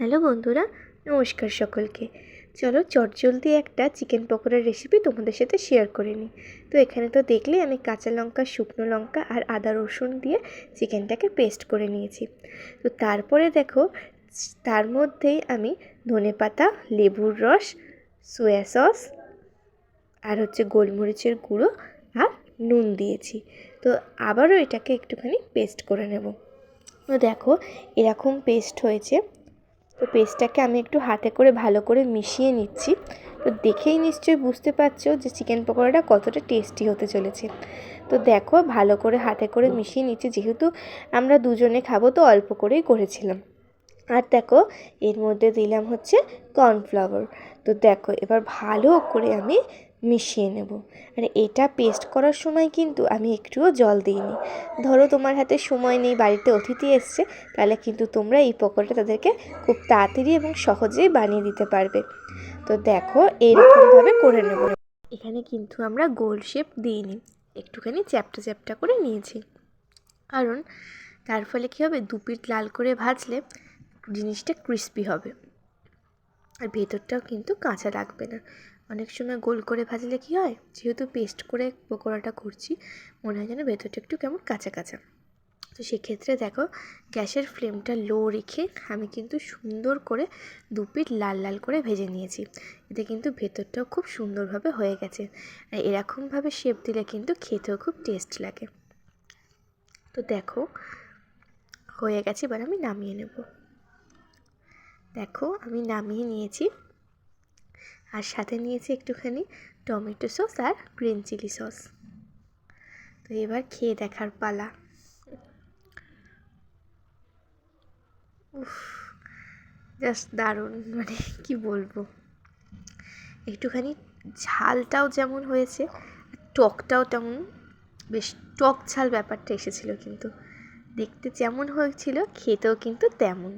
Hello বন্ধুরা, নমস্কার সকলকে। চলো চটজলদি একটা চিকেন পকোড়ার রেসিপি তোমাদের সাথে শেয়ার করে নিই। তো এখানে তো দেখলে আমি কাঁচা লঙ্কা, শুকনো লঙ্কা আর আদা রসুন দিয়ে চিকেনটাকে পেস্ট করে নিয়েছি। তো তারপরে দেখো তার মধ্যেই আমি ধনেপাতা, লেবুর রস, সোয়া সস আর গোলমরিচের গুঁড়ো আর নুন দিয়েছি। তো আবারও এটাকে একটুখানি পেস্ট করে নেব। তো দেখো এরকম পেস্ট হয়েছে। তো পেস্টটাকে আমি একটু হাতে করে ভালো করে মিশিয়ে নিচ্ছি। তো দেখেই নিশ্চয়ই বুঝতে পারছো যে চিকেন পকোড়াটা কতটা টেস্টি হতে চলেছে। তো দেখো ভালো করে হাতে করে মিশিয়ে নিচ্ছি, যেহেতু আমরা দুজনে খাবো তো অল্প করেই করেছিলাম। আর দেখো এর মধ্যে দিলাম কর্নফ্লাওয়ার। তো দেখো এবার ভালো করে আমি মিশিয়ে নেব। আর এটা পেস্ট করার সময় কিন্তু আমি একটুও জল দিইনি। ধরো তোমার হাতে সময় নেই, বাড়িতে অতিথি এসছে, তাহলে কিন্তু তোমরা এই পকোড়াটা তাদেরকে খুব তাড়াতাড়ি এবং সহজেই বানিয়ে দিতে পারবে। তো দেখো এইরকমভাবে করে নেব। এখানে কিন্তু আমরা গোল শেপ দিইনি, একটুখানি চ্যাপ্টা চ্যাপ্টা করে নিয়েছি। কারণ তার ফলে কী হবে, দু পিঠ লাল করে ভাজলে জিনিসটা ক্রিস্পি হবে আর ভেতরটাও কিন্তু কাঁচা লাগবে না। অনেক সময় গোল করে ভাজলে কী হয়, যেহেতু পেস্ট করে পকোড়াটা করছি, মনে হয় যেন ভেতরটা একটু কেমন কাঁচা কাঁচা। তো সেক্ষেত্রে দেখো গ্যাসের ফ্লেমটা লো রেখে আমি কিন্তু সুন্দর করে দু পিঠ লাল লাল করে ভেজে নিয়েছি। এতে কিন্তু ভেতরটাও খুব সুন্দরভাবে হয়ে গেছে। আর এরকমভাবে শেপ দিলে কিন্তু খেতেও খুব টেস্ট লাগে। তো দেখো হয়ে গেছে, এবার আমি নামিয়ে নেব। দেখো আমি নামিয়ে নিয়েছি, আর সাথে নিয়েছি একটুখানি টমেটো সস আর গ্রিন চিলি সস। তো এবার খেয়ে দেখার পালা। উফ, জাস্ট দারুণ, মানে কি বলবো। একটুখানি ঝালটাও যেমন হয়েছে, টকটাও তেমন, বেশ টক ঝাল ব্যাপারটা এসেছিলো, কিন্তু দেখতে যেমন হয়েছিল খেতেও কিন্তু তেমন।